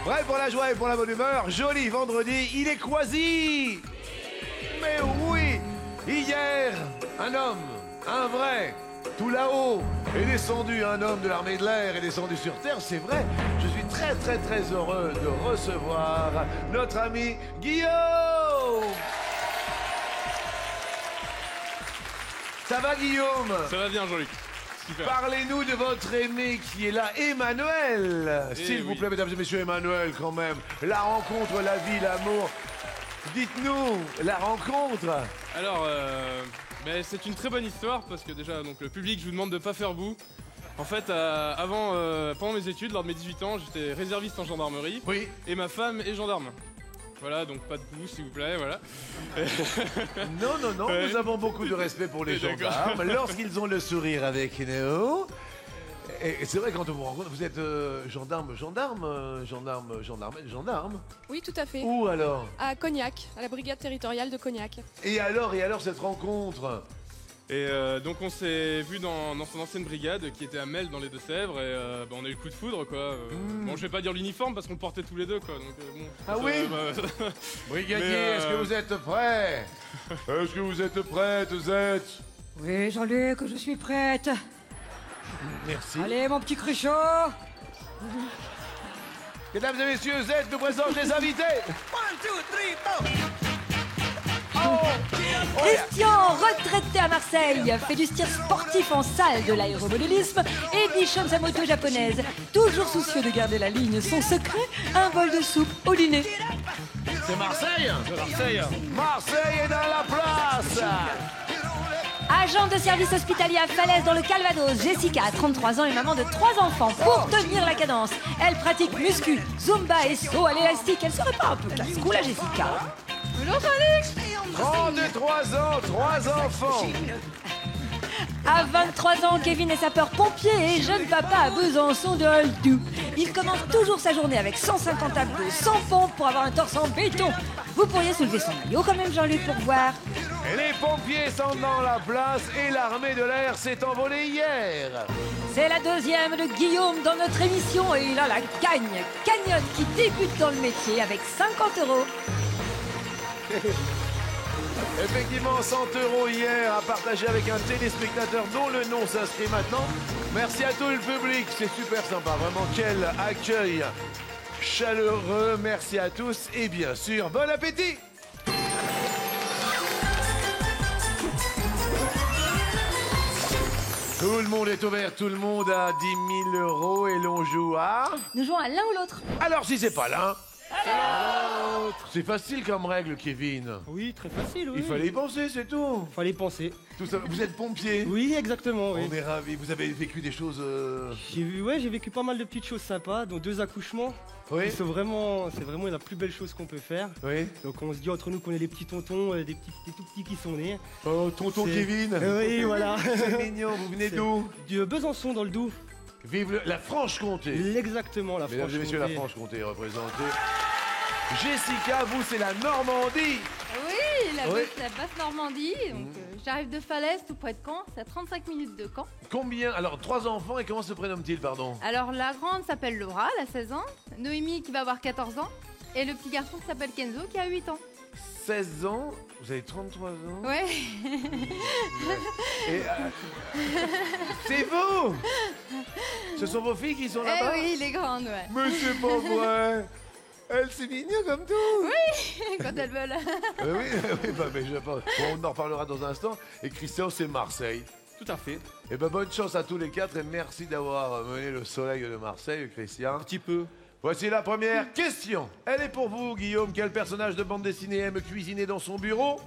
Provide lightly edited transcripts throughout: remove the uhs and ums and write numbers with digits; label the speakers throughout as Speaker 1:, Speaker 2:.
Speaker 1: Bref, pour la joie et pour la bonne humeur, joli vendredi, il est quasi. Mais oui, hier, un homme, un vrai, tout là-haut, est descendu, un homme de l'armée de l'air est descendu sur Terre, c'est vrai. Je suis très très très heureux de recevoir notre ami Guillaume. Ça va Guillaume?
Speaker 2: Ça va bien Jean-Luc. Super.
Speaker 1: Parlez-nous de votre aimé qui est là, Emmanuel. S'il vous plaît, mesdames et messieurs, Emmanuel, quand même. La rencontre, la vie, l'amour. Dites-nous, la rencontre.
Speaker 2: Alors, c'est une très bonne histoire parce que déjà, donc, le public, je vous demande de ne pas faire bout. En fait, pendant mes études, lors de mes 18 ans, j'étais réserviste en gendarmerie.
Speaker 1: Oui.
Speaker 2: Et ma femme est gendarme. Voilà, donc pas de bout, s'il vous plaît, voilà.
Speaker 1: Non, nous avons beaucoup de respect pour les gendarmes lorsqu'ils ont le sourire avec nous. Et c'est vrai, quand on vous rencontre, vous êtes gendarme.
Speaker 3: Oui, tout à fait.
Speaker 1: Où alors?
Speaker 3: À Cognac, à la brigade territoriale de Cognac.
Speaker 1: Et alors cette rencontre?
Speaker 2: Et donc on s'est vu dans son ancienne brigade qui était à Mel dans les Deux-Sèvres et on a eu le coup de foudre quoi. Bon je vais pas dire l'uniforme parce qu'on le portait tous les deux quoi. Donc, bon,
Speaker 1: ah oui Brigadier, est-ce que vous êtes prêt? Est-ce que vous êtes prête, Z?
Speaker 4: Oui, Jean-Luc, je suis prête.
Speaker 1: Merci.
Speaker 4: Allez, mon petit Cruchot.
Speaker 1: Mesdames et messieurs, Z nous présente les invités. 1, 2, 3, 4.
Speaker 4: Christian, retraité à Marseille, fait du tir sportif en salle, de l'aéromodélisme et bichonne sa moto japonaise. Toujours soucieux de garder la ligne, son secret, un bol de soupe au dîner.
Speaker 1: C'est Marseille? Marseille est dans la place.
Speaker 4: Agent de service hospitalier à Falaise dans le Calvados, Jessica a 33 ans et maman de 3 enfants. Pour tenir la cadence, elle pratique muscu, zumba et saut à l'élastique. Elle serait pas un peu casse-cou la Jessica?
Speaker 3: Bonjour Jean-Luc.
Speaker 1: 33 ans, 3 enfants.
Speaker 4: À 23 ans, Kevin est sapeur-pompier et jeune papa à Besançon de Holtou. Il commence toujours sa journée avec 150 abdos, 100 pompes pour avoir un torse en béton. Vous pourriez soulever son maillot quand même, Jean-Luc, pour voir.
Speaker 1: Les pompiers sont dans la place et l'armée de l'air s'est envolée hier.
Speaker 4: C'est la deuxième de Guillaume dans notre émission et il a la cagnotte qui débute dans le métier avec 50 €.
Speaker 1: Effectivement, 100 € hier à partager avec un téléspectateur dont le nom s'inscrit maintenant. Merci à tout le public, c'est super sympa, vraiment quel accueil chaleureux. Merci à tous et bien sûr, bon appétit. Tout le monde est ouvert, tout le monde a 10 000 € et l'on joue à...
Speaker 4: Nous jouons à l'un ou l'autre.
Speaker 1: Alors si c'est pas l'un... C'est facile comme règle, Kevin.
Speaker 5: Oui, très facile, oui.
Speaker 1: Il fallait y penser, c'est tout.
Speaker 5: Fallait penser.
Speaker 1: Tout ça. Vous êtes pompier?
Speaker 5: Oui, exactement, oui.
Speaker 1: On est ravis. Vous avez vécu des choses...
Speaker 5: J'ai vécu pas mal de petites choses sympas, dont 2 accouchements.
Speaker 1: Oui.
Speaker 5: C'est vraiment la plus belle chose qu'on peut faire.
Speaker 1: Oui.
Speaker 5: Donc on se dit entre nous qu'on est des petits tontons, des tout petits qui sont nés.
Speaker 1: Oh, tonton Kevin.
Speaker 5: Oui, voilà.
Speaker 1: C'est mignon. Vous venez d'où?
Speaker 5: De Besançon, dans le Doubs.
Speaker 1: Vive la Franche-Comté.
Speaker 5: Exactement, la Franche-Comté.
Speaker 1: Mesdames et messieurs, la Franche-Comté est représentée. Jessica, vous, c'est la Normandie.
Speaker 6: Oui, la basse Normandie. Donc, j'arrive de Falaise, tout près de Caen. C'est à 35 minutes de Caen.
Speaker 1: Combien? Alors, 3 enfants, et comment se prénomme-t-il, pardon?
Speaker 6: Alors, la grande s'appelle Laura, elle a 16 ans. Noémie, qui va avoir 14 ans. Et le petit garçon qui s'appelle Kenzo, qui a 8 ans.
Speaker 1: 16 ans, vous avez 33 ans.
Speaker 6: Ouais.
Speaker 1: Et, c'est vous? Ce sont vos filles qui sont là-bas?
Speaker 6: Oui, les grandes, ouais.
Speaker 1: Mais c'est pas vrai. Elle, c'est mignon comme tout.
Speaker 6: Oui, quand elles veulent.
Speaker 1: Oui, mais je pense. Bon, on en reparlera dans un instant. Et Christian, c'est Marseille.
Speaker 5: Tout à fait.
Speaker 1: Et bonne chance à tous les 4 et merci d'avoir mené le soleil de Marseille, Christian.
Speaker 5: Un petit peu.
Speaker 1: Voici la première question. Elle est pour vous, Guillaume. Quel personnage de bande dessinée aime cuisiner dans son bureau?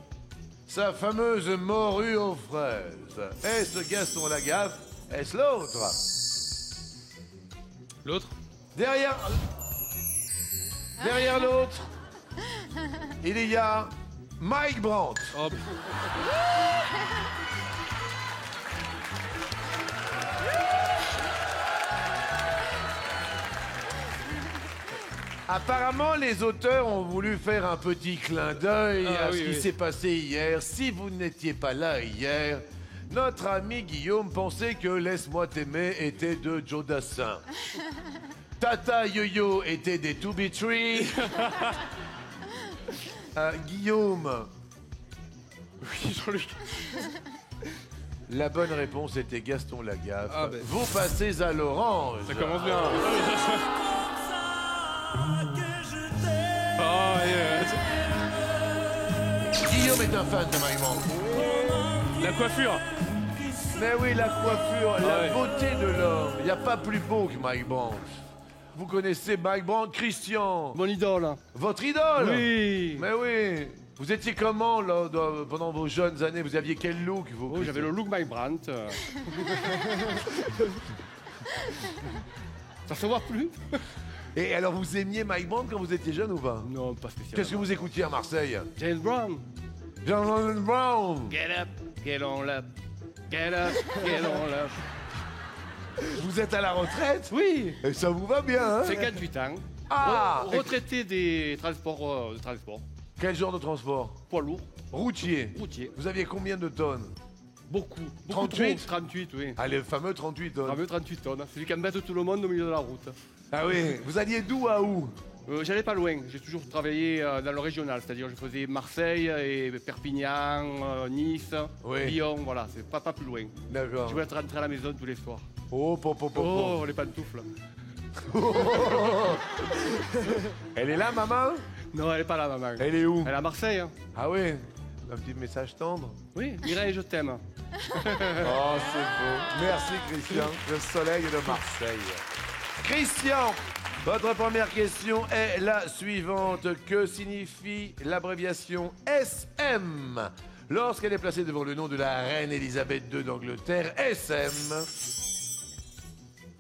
Speaker 1: Sa fameuse morue aux fraises. Est-ce Gaston Lagaffe? Est-ce l'autre?
Speaker 2: L'autre?
Speaker 1: Derrière l'autre, il y a Mike Brandt.
Speaker 2: Oh.
Speaker 1: Apparemment, les auteurs ont voulu faire un petit clin d'œil à ce qui s'est passé hier. Si vous n'étiez pas là hier, notre ami Guillaume pensait que Laisse-moi t'aimer était de Joe Dassin. Tata Yo-Yo était des To Be Tree. Guillaume.
Speaker 2: Oui, Jean-Luc.
Speaker 1: La bonne réponse était Gaston Lagaffe.
Speaker 2: Ah ben.
Speaker 1: Vous passez à l'orange.
Speaker 2: Ça commence bien. Oh, yeah.
Speaker 1: Guillaume est un fan de Mike Brandt.
Speaker 2: La coiffure.
Speaker 1: Mais oui, la coiffure,
Speaker 2: Ah
Speaker 1: la
Speaker 2: ouais.
Speaker 1: beauté de l'homme. Il n'y a pas plus beau que Mike Brandt. Vous connaissez Mike Brandt, Christian,
Speaker 5: Mon idole.
Speaker 1: votre idole.
Speaker 5: Oui.
Speaker 1: Mais oui. Vous étiez comment là, pendant vos jeunes années? Vous aviez quel look vous?
Speaker 5: Oh, j'avais le look Mike Brandt. Ça se voit plus?
Speaker 1: Et alors vous aimiez Mike Brandt quand vous étiez jeune ou pas?
Speaker 5: Non, pas spécialement.
Speaker 1: Qu'est-ce que vous écoutiez à Marseille?
Speaker 5: James Brown.
Speaker 1: Jonathan Brown.
Speaker 5: Get up, get on up. Get up, get on up.
Speaker 1: Vous êtes à la retraite?
Speaker 5: Oui.
Speaker 1: Et ça vous va bien, hein?
Speaker 5: 58 ans.
Speaker 1: Ah!
Speaker 5: Retraité des transports, de transport.
Speaker 1: Quel genre de transport?
Speaker 5: Poids lourd,
Speaker 1: Routier.
Speaker 5: routier.
Speaker 1: Vous aviez combien de tonnes?
Speaker 5: Beaucoup.
Speaker 1: 38?
Speaker 5: Trop. 38, oui.
Speaker 1: Ah, le fameux 38 tonnes.
Speaker 5: Fameux 38 tonnes. Celui qui embête tout le monde au milieu de la route.
Speaker 1: Ah oui, vous alliez d'où à où?
Speaker 5: J'allais pas loin. J'ai toujours travaillé dans le régional. C'est-à-dire je faisais Marseille et Perpignan, Nice,
Speaker 1: Oui.
Speaker 5: Lyon. Voilà, c'est pas plus loin.
Speaker 1: D'accord.
Speaker 5: Je voulais être rentré à la maison tous les soirs.
Speaker 1: Oh, pop.
Speaker 5: Oh, les pantoufles.
Speaker 1: Elle est là, maman?
Speaker 5: Non, elle est pas là, maman.
Speaker 1: Elle est où?
Speaker 5: Elle est à Marseille. Hein.
Speaker 1: Ah oui, un petit message tendre.
Speaker 5: Oui, Mireille, je t'aime.
Speaker 1: Oh, c'est beau. Merci, Christian. Le soleil de Marseille. Christian, votre première question est la suivante. Que signifie l'abréviation SM lorsqu'elle est placée devant le nom de la reine Elisabeth II d'Angleterre? SM,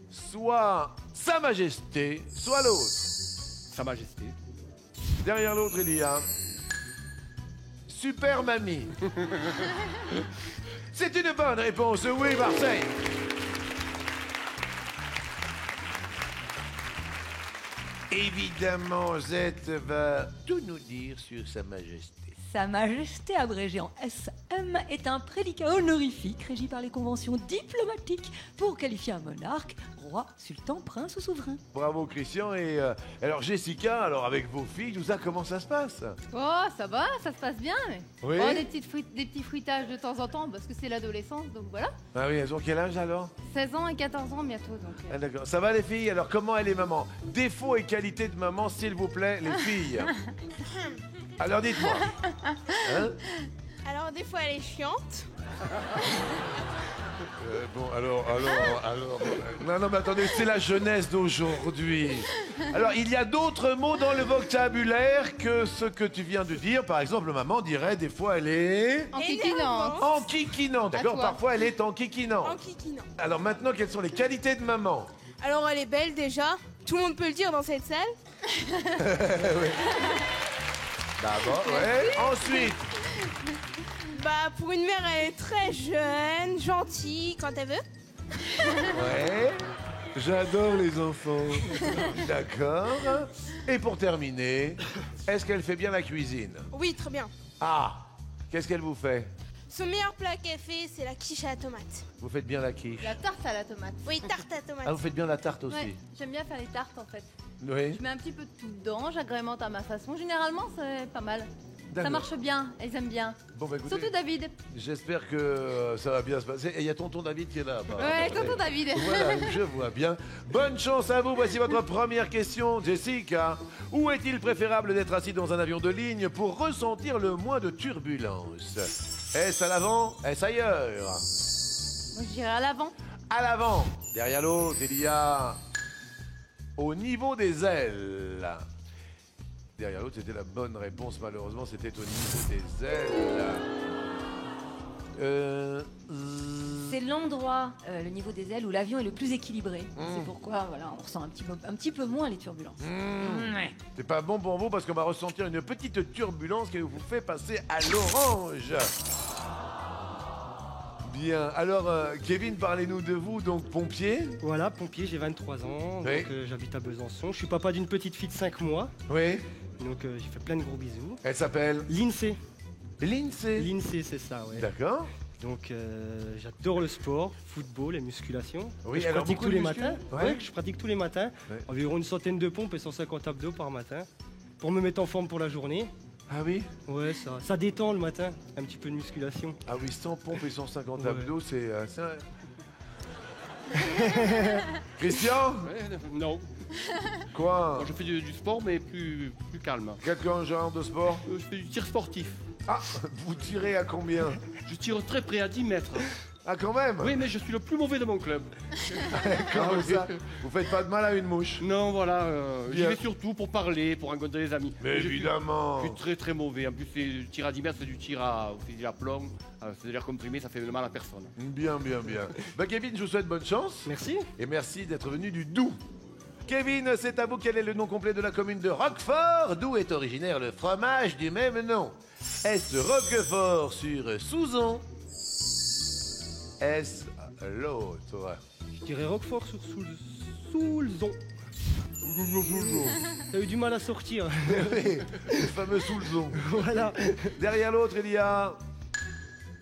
Speaker 1: soit Sa Majesté, soit l'autre.
Speaker 5: Sa Majesté.
Speaker 1: Derrière l'autre, il y a Super Mamie. C'est une bonne réponse, oui, Marseille. Évidemment, Z va tout nous dire sur Sa Majesté.
Speaker 4: Sa Majesté, abrégée en SM, est un prédicat honorifique régi par les conventions diplomatiques pour qualifier un monarque, roi, sultan, prince ou souverain.
Speaker 1: Bravo, Christian. Et alors, Jessica, alors avec vos filles, tout ça, comment ça se passe?
Speaker 6: Oh, ça va, ça se passe bien. Mais...
Speaker 1: Oui.
Speaker 6: Oh, des petits fruitages de temps en temps parce que c'est l'adolescence, donc voilà.
Speaker 1: Ah oui, elles ont quel âge alors?
Speaker 6: 16 ans et 14 ans bientôt, donc.
Speaker 1: Ah, d'accord. Ça va les filles? Alors comment elle est maman? Défauts et qualités de maman, s'il vous plaît, les filles. Alors dites-moi. Hein?
Speaker 3: Alors, des fois, elle est chiante.
Speaker 1: Bon, alors. Non, mais attendez, c'est la jeunesse d'aujourd'hui. Alors, il y a d'autres mots dans le vocabulaire que ce que tu viens de dire. Par exemple, maman dirait des fois elle est
Speaker 6: Enquiquinante.
Speaker 1: enquiquinante. D'accord,
Speaker 6: toi.
Speaker 1: parfois elle est enquiquinante.
Speaker 3: Enquiquinant.
Speaker 1: Alors maintenant, quelles sont les qualités de maman?
Speaker 3: Alors, elle est belle déjà. Tout le monde peut le dire dans cette salle.
Speaker 1: D'abord, ouais. Ensuite,
Speaker 3: Bah, pour une mère, elle est très jeune, gentille quand elle veut.
Speaker 1: ouais. J'adore les enfants. D'accord. Et pour terminer, est-ce qu'elle fait bien la cuisine?
Speaker 3: Oui, très bien.
Speaker 1: Ah, qu'est-ce qu'elle vous fait?
Speaker 3: Son meilleur plat qu'elle fait, c'est la quiche à la tomate.
Speaker 1: Vous faites bien la quiche.
Speaker 6: La tarte à la tomate.
Speaker 3: Oui, tarte à tomate.
Speaker 1: Ah, vous faites bien la tarte aussi.
Speaker 6: Ouais, j'aime bien faire les tartes en fait.
Speaker 1: Oui.
Speaker 6: Je mets un petit peu de tout dedans, j'agrémente à ma façon. Généralement, c'est pas mal. Ça
Speaker 1: D'accord.
Speaker 6: marche bien, elles aiment bien.
Speaker 1: Bon, bah écoutez,
Speaker 6: Surtout David.
Speaker 1: j'espère que ça va bien se passer. Et il y a tonton David qui est là. apparemment.
Speaker 6: Ouais, tonton David.
Speaker 1: Voilà, je vois bien. Bonne chance à vous. Voici votre première question, Jessica. Où est-il préférable d'être assis dans un avion de ligne pour ressentir le moins de turbulence? Est-ce à l'avant? Est-ce ailleurs?
Speaker 6: Moi, je dirais à l'avant.
Speaker 1: À l'avant. Derrière l'autre, il y a au niveau des ailes. Derrière l'autre, c'était la bonne réponse. Malheureusement, c'était au niveau des ailes.
Speaker 4: C'est l'endroit, le niveau des ailes, où l'avion est le plus équilibré. C'est pourquoi voilà, on ressent un petit peu moins les turbulences. Ouais.
Speaker 1: C'est pas bon pour vous parce qu'on va ressentir une petite turbulence qui vous fait passer à l'orange. Bien. Alors, Kevin, parlez-nous de vous, donc pompier.
Speaker 5: Voilà, pompier, j'ai 23 ans,
Speaker 1: Oui.
Speaker 5: donc j'habite à Besançon. Je suis papa d'une petite fille de 5 mois,
Speaker 1: Oui.
Speaker 5: donc j'ai fait plein de gros bisous.
Speaker 1: Elle s'appelle
Speaker 5: L'INSEE.
Speaker 1: Lindsay.
Speaker 5: L'INSEE, c'est ça, ouais.
Speaker 1: D'accord.
Speaker 7: Donc j'adore le sport, football et musculation.
Speaker 1: Oui,
Speaker 7: je
Speaker 1: alors
Speaker 7: pratique
Speaker 1: beaucoup
Speaker 7: tous
Speaker 1: de
Speaker 7: les
Speaker 1: muscu?
Speaker 7: matins.
Speaker 1: Ouais.
Speaker 7: Ouais, je pratique tous les matins.
Speaker 1: Ouais.
Speaker 7: Environ une centaine de pompes et 150 abdos par matin. Pour me mettre en forme pour la journée.
Speaker 1: Ah oui?
Speaker 7: Ouais, ça détend le matin, un petit peu de musculation.
Speaker 1: Ah oui, 100 pompes et 150
Speaker 7: Ouais.
Speaker 1: abdos, c'est... Christian?
Speaker 5: Ouais, non.
Speaker 1: Quoi?
Speaker 5: Moi, je fais du sport, mais plus calme.
Speaker 1: Quel genre de sport?
Speaker 5: Je fais du tir sportif.
Speaker 1: Ah, vous tirez à combien?
Speaker 5: Je tire très près, à 10 mètres.
Speaker 1: Ah, quand même?
Speaker 5: Oui, mais je suis le plus mauvais de mon club.
Speaker 1: Comment ça? Vous faites pas de mal à une mouche?
Speaker 5: Non, voilà, j'y
Speaker 1: Bien.
Speaker 5: vais surtout pour parler, pour rencontrer des amis.
Speaker 1: Mais
Speaker 5: je suis-
Speaker 1: évidemment!
Speaker 5: Je suis très très mauvais. En plus, le tir à 10 mètres, c'est du tir au fusil à plomb. C'est de l'air comprimé, ça fait de mal à personne.
Speaker 1: Bien, bien, bien. Bah Kevin, je vous souhaite bonne chance.
Speaker 7: Merci.
Speaker 1: Et merci d'être venu du Doubs. Kevin, c'est à vous. Quel est le nom complet de la commune de Roquefort, d'où est originaire le fromage du même nom? Est-ce Roquefort sur Souzon? Est-ce l'autre?
Speaker 7: Je dirais Roquefort sur Soulzon. T'as eu du mal à sortir.
Speaker 1: Oui, le fameux Soulzon.
Speaker 7: Voilà.
Speaker 1: Derrière l'autre, il y a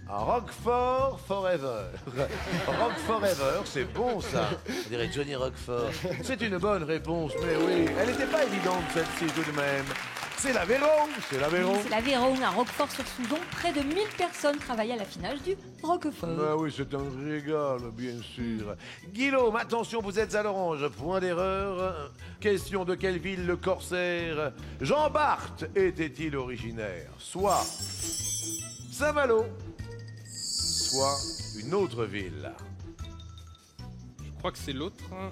Speaker 1: Roquefort Forever. Rock Forever, c'est bon ça. On dirait Johnny Roquefort. C'est une bonne réponse, mais oui, elle n'était pas évidente celle-ci tout de même. C'est l'Aveyron, c'est l'Aveyron.
Speaker 4: C'est l'Aveyron, à Roquefort-sur-Souzon. Près de 1000 personnes travaillent à l'affinage du Roquefort.
Speaker 1: Ah oui, c'est un régal, bien sûr. Guillaume, attention, vous êtes à l'orange. Point d'erreur. Question: de quelle ville le corsaire Jean Bart était-il originaire? Soit Saint-Malo, soit une autre ville.
Speaker 2: Je crois que c'est l'autre. Hein.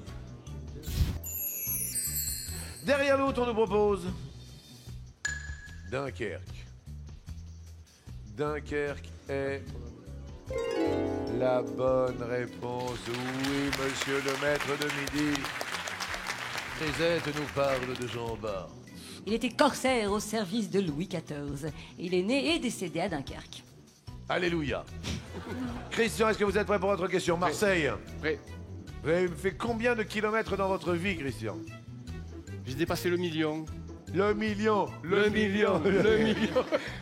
Speaker 1: Derrière l'autre, on nous propose Dunkerque. Dunkerque est la bonne réponse. Oui, monsieur le maître de midi. Césette nous parle de Jean Bart.
Speaker 4: Il était corsaire au service de Louis XIV. Il est né et décédé à Dunkerque.
Speaker 1: Alléluia. Christian, est-ce que vous êtes prêt pour votre question? Marseille.
Speaker 5: Prêt.
Speaker 1: Vous avez fait combien de kilomètres dans votre vie, Christian?
Speaker 5: J'ai dépassé le million.
Speaker 1: Le million, le million.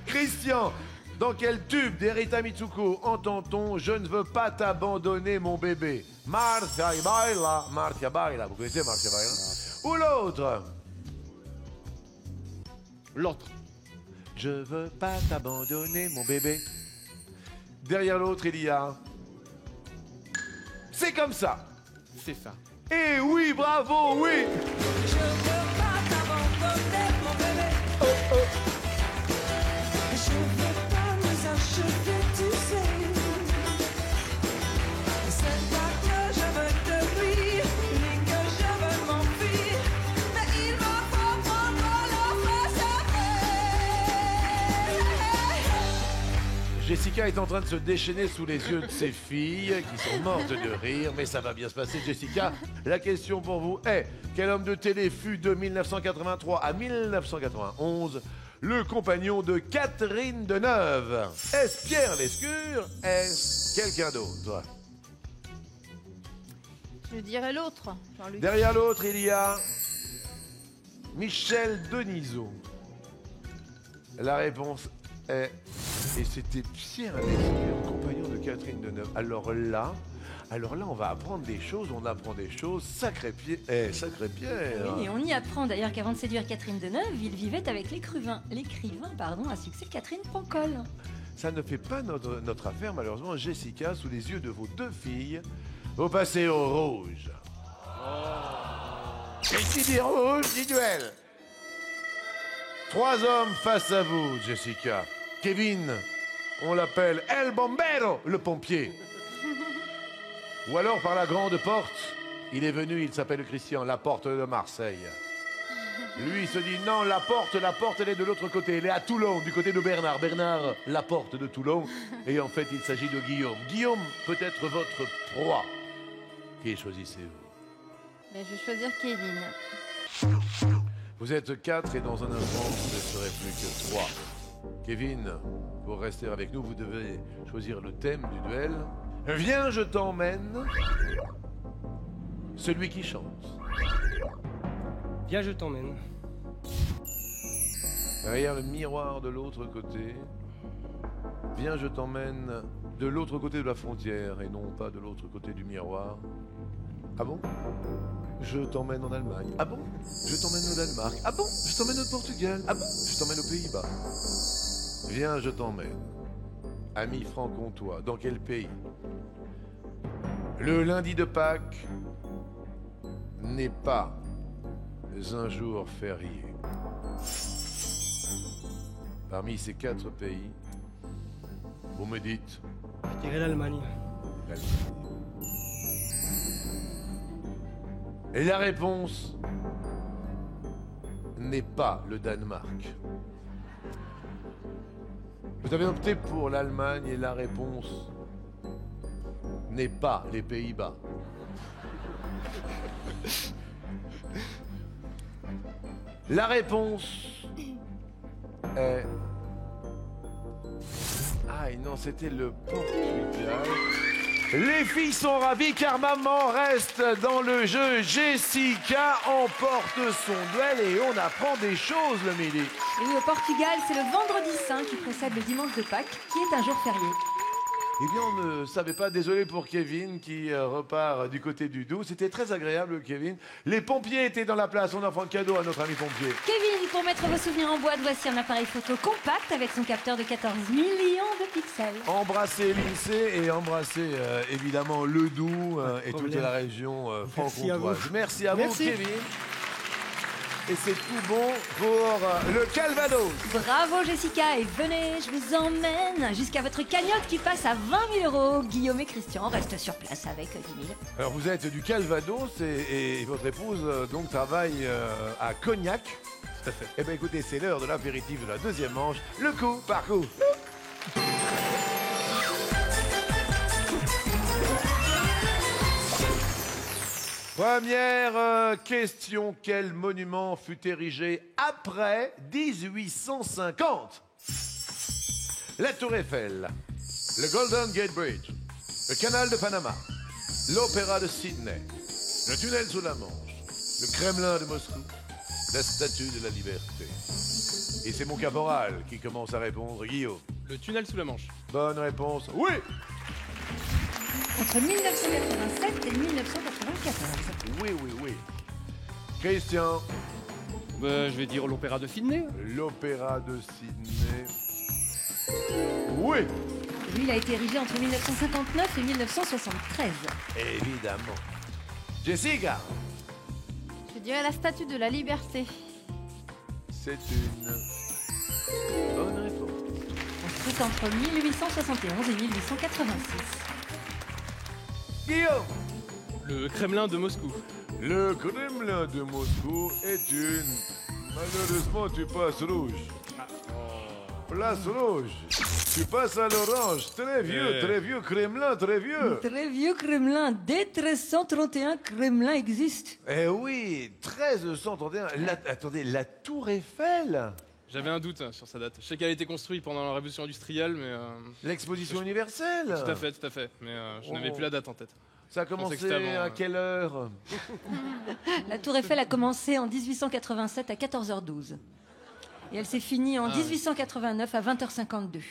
Speaker 1: Christian, dans quel tube d'Erita Mitsuko entend-on « Je ne veux pas t'abandonner, mon bébé » Marcia Baila, Marcia Baila. Vous connaissez Marcia Baila? Ou l'autre?
Speaker 5: L'autre.
Speaker 1: Je veux pas t'abandonner, mon bébé. Derrière l'autre, il y a... C'est comme ça.
Speaker 5: C'est ça.
Speaker 1: Eh oui, bravo, oui. Jessica est en train de se déchaîner sous les yeux de ses filles qui sont mortes de rire, mais ça va bien se passer, Jessica. La question pour vous est: quel homme de télé fut de 1983 à 1991 le compagnon de Catherine Deneuve? Est-ce Pierre Lescure? Est-ce quelqu'un d'autre?
Speaker 6: Je dirais l'autre, Jean-Luc.
Speaker 1: Derrière l'autre, il y a Michel Denisot. La réponse est... Et c'était Pierre Lescure, compagnon de Catherine Deneuve. Alors là, on va apprendre des choses, on apprend des choses. Sacré Pierre.
Speaker 4: Oui, et on y apprend d'ailleurs qu'avant de séduire Catherine Deneuve, il vivait avec l'écrivain à succès Catherine Pancol.
Speaker 1: Ça ne fait pas notre affaire, malheureusement. Jessica, sous les yeux de vos deux filles, vous passez au rouge. Et qui dit rouge, dit duel. 3 hommes face à vous, Jessica. Kevin, on l'appelle El Bombero, le pompier. Ou alors par la grande porte, il est venu, il s'appelle Christian, la porte de Marseille. Lui, il se dit non, la porte, elle est de l'autre côté. Elle est à Toulon, du côté de Bernard. Bernard, la porte de Toulon. Et en fait, il s'agit de Guillaume. Guillaume peut être votre proie. Qui choisissez-vous?
Speaker 6: Ben, je vais choisir Kevin.
Speaker 1: Vous êtes 4 et dans un instant, vous ne serez plus que 3. Kevin, pour rester avec nous, vous devez choisir le thème du duel. Viens, je t'emmène. Celui qui chante.
Speaker 7: Viens, je t'emmène.
Speaker 1: Derrière le miroir de l'autre côté. Viens, je t'emmène de l'autre côté de la frontière et non pas de l'autre côté du miroir. Ah bon? Je t'emmène en Allemagne. Ah bon? Je t'emmène au Danemark. Ah bon? Je t'emmène au Portugal. Ah bon? Je t'emmène aux Pays-Bas. Viens, je t'emmène. Ami franc-comtois, dans quel pays? Le lundi de Pâques n'est pas un jour férié. Parmi ces 4 pays, vous me dites
Speaker 7: Je dirais l'Allemagne.
Speaker 1: l'Allemagne. Et la réponse n'est pas le Danemark. Vous avez opté pour l'Allemagne et la réponse n'est pas les Pays-Bas. La réponse est... Ah non, c'était le Portugal. Les filles sont ravies car maman reste dans le jeu. Jessica emporte son duel et on apprend des choses le midi.
Speaker 4: Et oui, au Portugal, c'est le vendredi saint qui précède le dimanche de Pâques, qui est un jour férié.
Speaker 1: Eh bien, on ne savait pas. Désolé pour Kevin qui repart du côté du Doubs. C'était très agréable, Kevin. Les pompiers étaient dans la place. On offre un cadeau à notre ami pompier.
Speaker 4: Kevin, pour mettre vos souvenirs en boîte, voici un appareil photo compact avec son capteur de 14 millions de pixels.
Speaker 1: Embrassez l'INSEE et embrassez évidemment le Doubs et toute
Speaker 7: problème.
Speaker 1: la région
Speaker 7: Merci à
Speaker 1: franc-comtoise.
Speaker 7: vous.
Speaker 1: Merci à vous,
Speaker 7: Merci.
Speaker 1: Kevin. Et c'est tout bon pour le Calvados.
Speaker 4: Bravo Jessica et venez, je vous emmène jusqu'à votre cagnotte qui passe à 20 000 €. Guillaume et Christian restent sur place avec 10 000.
Speaker 1: Alors vous êtes du Calvados et votre épouse donc travaille à Cognac.
Speaker 2: Tout à fait.
Speaker 1: Eh bien écoutez, c'est l'heure de l'apéritif de la deuxième manche. Le coup par coup. Première question. Quel monument fut érigé après 1850? La Tour Eiffel, le Golden Gate Bridge, le Canal de Panama, l'Opéra de Sydney, le tunnel sous la Manche, le Kremlin de Moscou, la Statue de la Liberté. Et c'est mon caporal qui commence à répondre, Guillaume.
Speaker 2: Le tunnel sous la Manche.
Speaker 1: Bonne réponse. Oui.
Speaker 4: Entre 1987 et 1994.
Speaker 1: Oui, oui, oui. Christian,
Speaker 5: Je vais dire l'Opéra de Sydney.
Speaker 1: l'Opéra de Sydney. Oui,
Speaker 4: Lui, il a été érigé entre 1959 et 1973.
Speaker 1: évidemment. Jessica,
Speaker 6: Je dirais la Statue de la Liberté.
Speaker 1: c'est une bonne réponse.
Speaker 4: Construite entre 1871 et 1886.
Speaker 1: Guillaume,
Speaker 2: Le Kremlin de Moscou.
Speaker 1: le Kremlin de Moscou est une... Malheureusement, tu passes rouge. Place rouge. Tu passes à l'orange. Très vieux Kremlin, très vieux.
Speaker 4: Très vieux Kremlin, dès 1331, Kremlin existe.
Speaker 1: Eh oui, 1331. Attendez, la Tour Eiffel?
Speaker 2: J'avais un doute sur sa date. Je sais qu'elle a été construite pendant la Révolution industrielle, mais...
Speaker 1: L'exposition universelle?
Speaker 2: Tout à fait, tout à fait. Mais je n'avais plus la date en tête.
Speaker 1: Ça a
Speaker 2: pensais
Speaker 1: commencé
Speaker 2: que c'était avant,
Speaker 1: à quelle heure?
Speaker 4: La Tour Eiffel a commencé en 1887 à 14h12. Et elle s'est finie en 1889 à 20h52.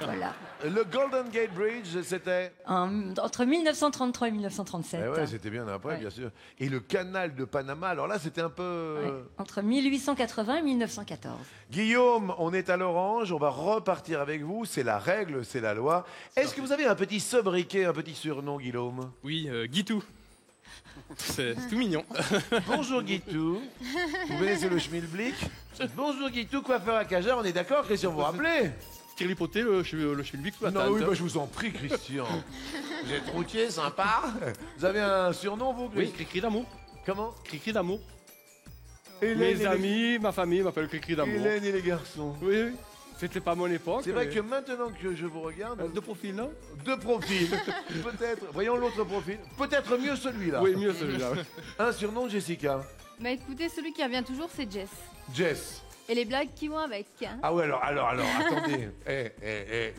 Speaker 4: Voilà.
Speaker 1: Le Golden Gate Bridge, c'était...
Speaker 4: Entre 1933 et 1937.
Speaker 1: Eh ouais, c'était bien après,
Speaker 4: Ouais.
Speaker 1: bien sûr. Et le canal de Panama, alors là, c'était un peu...
Speaker 4: Ouais. Entre 1880 et 1914.
Speaker 1: Guillaume, on est à l'orange, on va repartir avec vous. C'est la règle, c'est la loi. Est-ce que vous avez un petit sobriquet, un petit surnom, Guillaume?
Speaker 2: Oui, Guitou. C'est tout mignon.
Speaker 1: Bonjour Guitou. Vous connaissez le schmilblick? Bonjour Guitou, coiffeur à Cajar, on est d'accord, Christian, vous vous rappelez?
Speaker 5: Thierry le Schmilblick sous la
Speaker 1: Non,
Speaker 5: tente.
Speaker 1: oui, bah, je vous en prie, Christian. Vous êtes routier, sympa. Vous avez un surnom, vous,
Speaker 5: Oui,
Speaker 1: Christian?
Speaker 5: Cricri d'amour.
Speaker 1: Comment?
Speaker 5: Cricri d'amour.
Speaker 1: Hélène et
Speaker 5: Mes
Speaker 1: les-
Speaker 5: amis, ma famille m'appellent Cricri d'amour.
Speaker 1: Hélène et les garçons.
Speaker 5: Oui, oui. C'était pas mon époque.
Speaker 1: C'est vrai
Speaker 5: mais-
Speaker 1: que maintenant que je vous regarde,
Speaker 5: De profil, non?
Speaker 1: deux profils. Peut-être, voyons l'autre profil. Peut-être mieux celui-là.
Speaker 5: Oui, mieux celui-là. oui.
Speaker 1: Un surnom, Jessica.
Speaker 6: Bah écoutez, celui qui revient toujours, c'est Jess.
Speaker 1: Jess.
Speaker 6: Et les blagues qui vont avec. Hein.
Speaker 1: Ah ouais, alors, attendez.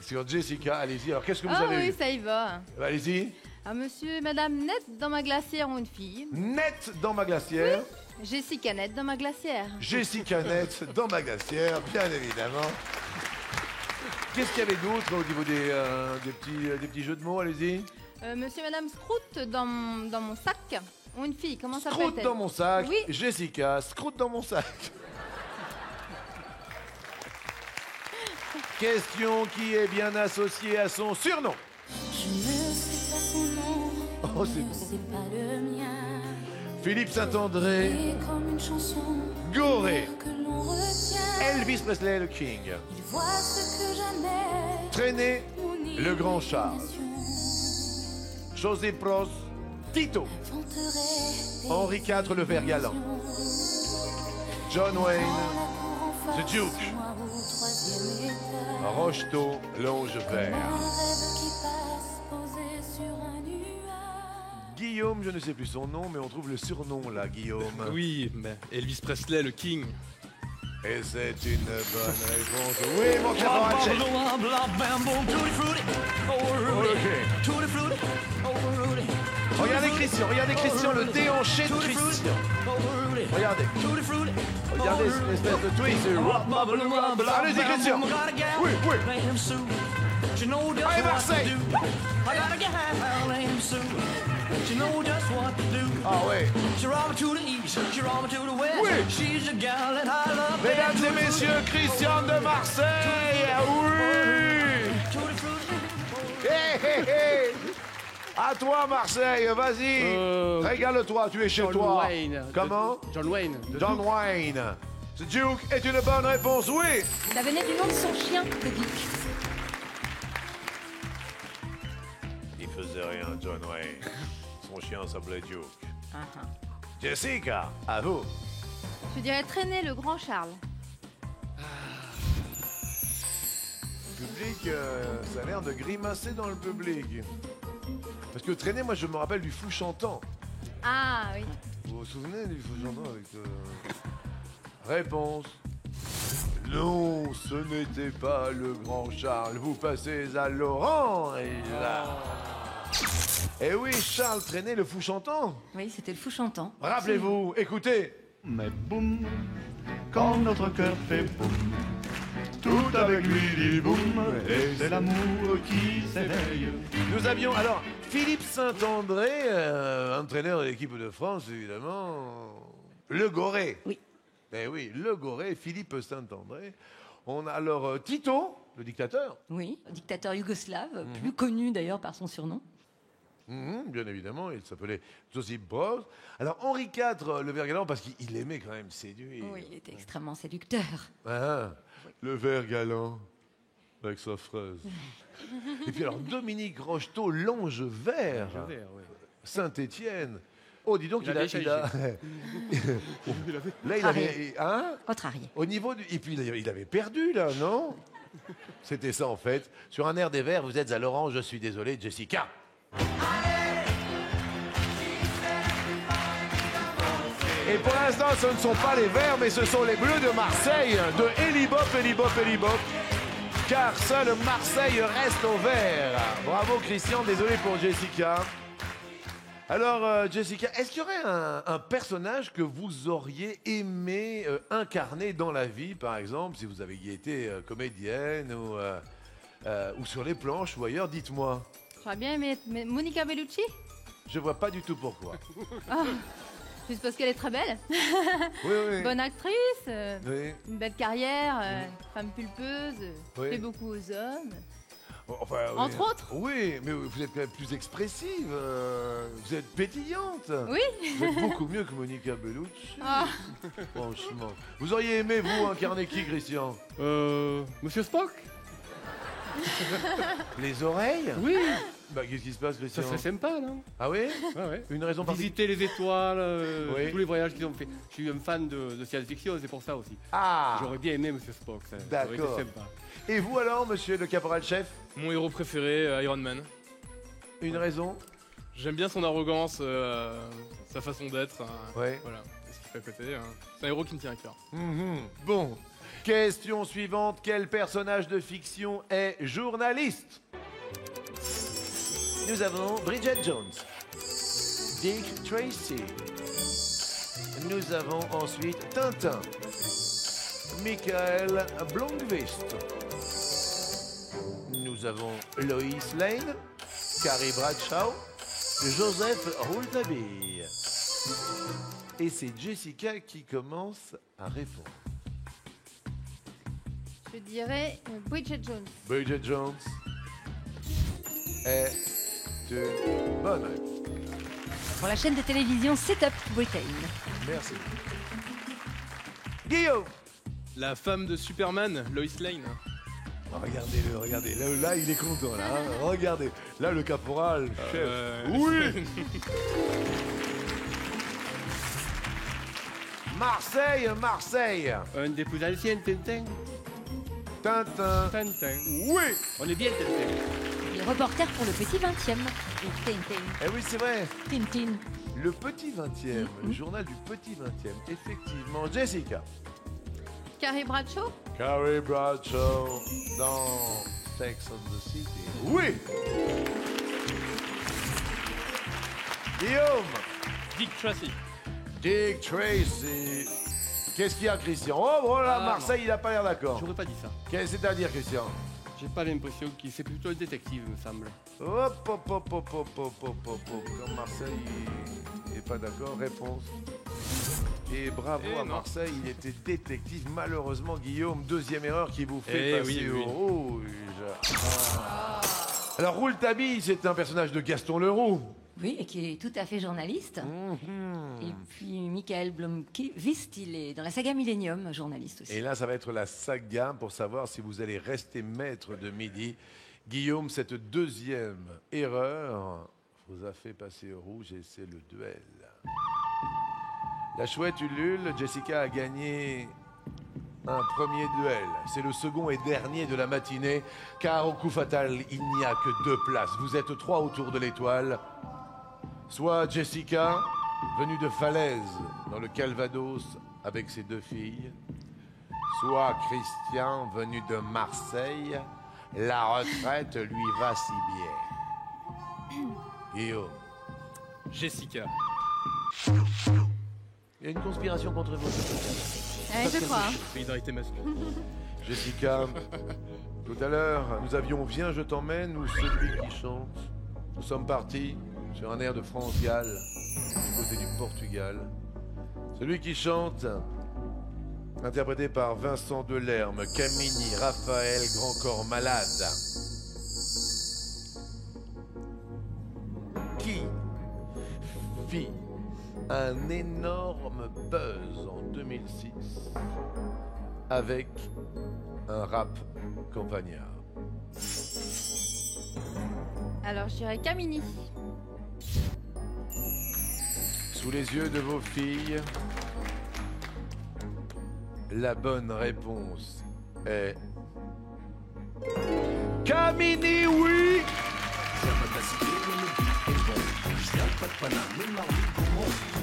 Speaker 1: Sur Jessica, allez-y. Alors, qu'est-ce que vous
Speaker 6: Ah
Speaker 1: avez
Speaker 6: oui,
Speaker 1: eu?
Speaker 6: ça y va.
Speaker 1: Allez-y.
Speaker 6: Ah, monsieur et madame Net dans ma glacière ont une fille.
Speaker 1: Net dans ma glacière.
Speaker 6: Jessica Net dans ma glacière.
Speaker 1: Jessica Net dans ma glacière, bien évidemment. Qu'est-ce qu'il y avait d'autre au niveau des petits jeux de mots? Allez-y.
Speaker 6: Monsieur et Madame Scrout dans mon sac. Ou une fille, comment ça
Speaker 1: Scroute
Speaker 6: s'appelle?
Speaker 1: dans mon sac.
Speaker 6: Oui.
Speaker 1: Jessica, scroute dans mon sac. Question qui est bien associée à son surnom.
Speaker 8: Je ne sais pas son nom,
Speaker 1: Oh, c'est bon.
Speaker 8: c'est pas le mien.
Speaker 1: Philippe Saint-André,
Speaker 8: Et comme une chanson
Speaker 1: Gorée,
Speaker 8: que l'on retient,
Speaker 1: Elvis Presley, le King,
Speaker 8: il voit ce que jamais
Speaker 1: Traîné,
Speaker 8: mon
Speaker 1: le Grand Charles, José Pros, Tito, Henri IV, le Vert Galant, John Wayne, The Duke, Rocheteau, l'Ange Vert. Guillaume, je ne sais plus son nom, mais on trouve le surnom là, Guillaume.
Speaker 2: Oui, mais Elvis Presley, le King.
Speaker 1: Et c'est une bonne réponse. Oui, mon camarade chef. Regardez Christian, le déhanché de Christian. Regardez l'espèce de twist. Allez-y, Christian. Oui. Allez, Marseille. Ah ouais. Oui. Mesdames et messieurs, Christian de Marseille. Oui. Hey. À toi, Marseille, vas-y. Régale-toi, tu es chez
Speaker 5: John
Speaker 1: toi.
Speaker 5: Wayne.
Speaker 1: Comment?
Speaker 5: John Wayne.
Speaker 1: John Wayne. The Duke est une bonne réponse, oui.
Speaker 4: Ça venait du nom de son chien, le Duc.
Speaker 1: Il faisait rien, John Wayne. Son chien s'appelait Duke. Jessica, à vous.
Speaker 6: Je dirais Traîner, le Grand Charles.
Speaker 1: Public, ça a l'air de grimacer dans le public. Parce que Traîner, moi je me rappelle du Fou Chantant.
Speaker 6: Ah oui.
Speaker 1: Vous vous souvenez du Fou Chantant avec... Réponse. Non, ce n'était pas le Grand Charles. Vous passez à Laurent et là... Eh oui, Charles Traîner, le Fou Chantant.
Speaker 4: Oui, c'était le Fou Chantant.
Speaker 1: Rappelez-vous, écoutez.
Speaker 9: Mais boum, quand notre cœur fait boum, tout avec lui dit boum, et c'est l'amour qui s'éveille.
Speaker 1: Nous avions alors Philippe Saint-André, entraîneur de l'équipe de France, évidemment. Le Gorée.
Speaker 4: Oui.
Speaker 1: Eh oui, Le Gorée, Philippe Saint-André. On a alors Tito, le dictateur.
Speaker 4: Oui, dictateur yougoslave, plus connu d'ailleurs par son surnom.
Speaker 1: Bien évidemment, il s'appelait Josip Broz. Alors Henri IV, le Vert Galant, parce qu'il aimait quand même séduire.
Speaker 4: Oui, il était extrêmement séducteur.
Speaker 1: Ah, le Vert Galant, avec sa fraise. Et puis alors Dominique Rocheteau, l'Ange Vert, Saint-Étienne. Oh, dis donc, il a... Là, il avait... Hein?
Speaker 4: Contrarié.
Speaker 1: Au niveau du... Et puis, il avait perdu, là, non? C'était ça, en fait. Sur un air des Verts, vous êtes à Laurent, je suis désolé, Jessica. Et pour l'instant, ce ne sont pas les Verts, mais ce sont les Bleus de Marseille, de Elibop. Car seul Marseille reste au vert. Bravo, Christian, désolé pour Jessica. Alors, Jessica, est-ce qu'il y aurait un personnage que vous auriez aimé incarner dans la vie, par exemple, si vous aviez été comédienne ou sur les planches ou ailleurs, dites-moi.
Speaker 6: J'aurais bien aimé Monica Bellucci.
Speaker 1: Je vois pas du tout pourquoi.
Speaker 6: Juste parce qu'elle est très belle.
Speaker 1: Oui.
Speaker 6: Bonne actrice,
Speaker 1: Oui.
Speaker 6: une belle carrière, femme pulpeuse,
Speaker 1: Oui.
Speaker 6: fait beaucoup aux hommes.
Speaker 1: Enfin, oui.
Speaker 6: Entre autres.
Speaker 1: Oui, mais vous êtes quand même plus expressive. Vous êtes pétillante.
Speaker 6: Oui.
Speaker 1: Vous êtes beaucoup mieux que Monica Bellucci.
Speaker 6: Ah.
Speaker 1: Franchement. Vous auriez aimé, vous, incarner qui, Christian?
Speaker 5: Monsieur Spock.
Speaker 1: Les oreilles?
Speaker 5: Oui.
Speaker 1: Bah, qu'est-ce qui se passe,
Speaker 5: Ça
Speaker 1: Christian?
Speaker 5: serait sympa, non?
Speaker 1: Ah oui?
Speaker 5: Ouais.
Speaker 1: Une raison particulière?
Speaker 5: Visiter les étoiles,
Speaker 1: Oui.
Speaker 5: tous les voyages qu'ils ont fait. Je suis un fan de science-fiction, c'est pour ça aussi.
Speaker 1: Ah!
Speaker 5: J'aurais bien aimé Monsieur Spock, ça aurait été
Speaker 1: D'accord.
Speaker 5: sympa.
Speaker 1: Et vous alors, monsieur le caporal-chef?
Speaker 2: Mon héros préféré, Iron Man.
Speaker 1: Une raison?
Speaker 2: J'aime bien son arrogance, sa façon d'être.
Speaker 1: Ouais.
Speaker 2: Voilà, c'est ce qu'il fait à côté. C'est un héros qui me tient à cœur.
Speaker 1: Bon. Question suivante. Quel personnage de fiction est journaliste? Nous avons Bridget Jones, Dick Tracy. Nous avons ensuite Tintin, Michael Blomqvist, nous avons Lois Lane, Carrie Bradshaw, Joseph Rouletabille. Et c'est Jessica qui commence à répondre.
Speaker 6: Je dirais Bridget Jones.
Speaker 1: Bridget Jones est une bonne réponse.
Speaker 4: Pour la chaîne de télévision Set Up Britain.
Speaker 1: Merci. Guillaume.
Speaker 2: La femme de Superman, Lois Lane.
Speaker 1: Oh, regardez-le, regardez. Là, il est content, là. Hein. Regardez. Là, le caporal, chef. Oui. Marseille, Marseille.
Speaker 5: Un des plus anciens, Tintin.
Speaker 1: Tintin.
Speaker 5: Tintin.
Speaker 1: Oui.
Speaker 5: On est bien, Tintin.
Speaker 4: Les reporters pour le petit 20e. Tintin.
Speaker 1: Eh oui, c'est vrai.
Speaker 4: Tintin.
Speaker 1: Le petit 20e, le journal du petit 20e. Effectivement, Jessica.
Speaker 6: Carrie Bradshaw.
Speaker 1: Carrie Bradshaw dans Sex and the City. Oui. Guillaume.
Speaker 2: Dick Tracy.
Speaker 1: Dick Tracy. Qu'est-ce qu'il y a, Christian? Oh, voilà, Marseille, il a pas l'air d'accord.
Speaker 5: J'aurais pas dit ça.
Speaker 1: C'est-à-dire, Christian?
Speaker 5: J'ai pas l'impression qu'il... C'est plutôt un détective, il me semble.
Speaker 1: Hop, hop, hop, hop, hop, hop, hop, hop. Quand Marseille est pas d'accord, réponse. Et bravo
Speaker 2: Et
Speaker 1: à
Speaker 2: non.
Speaker 1: Marseille, il était détective. Malheureusement, Guillaume, deuxième erreur qui vous fait
Speaker 2: Eh
Speaker 1: passer
Speaker 2: oui,
Speaker 1: au
Speaker 2: oui.
Speaker 1: rouge. Alors, Rouletabille, c'est un personnage de Gaston Leroux.
Speaker 4: Oui, et qui est tout à fait journaliste. Et puis Michael Blomqvist, il est dans la saga Millennium, journaliste aussi.
Speaker 1: Et là, ça va être la saga pour savoir si vous allez rester maître de midi. Guillaume, cette deuxième erreur vous a fait passer au rouge et c'est le duel. La chouette Ulule, Jessica a gagné un premier duel. C'est le second et dernier de la matinée, car au coup fatal, il n'y a que 2 places. Vous êtes 3 autour de l'étoile. Soit Jessica, venue de Falaise, dans le Calvados, avec ses 2 filles. Soit Christian, venu de Marseille. La retraite lui va si bien. Guillaume.
Speaker 2: Jessica.
Speaker 1: Il y a une conspiration contre vous, Jessica.
Speaker 6: Je crois.
Speaker 2: Solidarité masculine.
Speaker 1: Jessica, tout à l'heure, nous avions Viens, je t'emmène ou Celui qui chante. Nous sommes partis sur un air de France-Galles, du côté du Portugal. Celui qui chante, interprété par Vincent Delerme, Camini, Raphaël, Grand Corps Malade. Qui fit un énorme buzz en 2006 avec un rap campagnard.
Speaker 6: Alors, je dirais Camini.
Speaker 1: Sous les yeux de vos filles, la bonne réponse est... Camini, oui!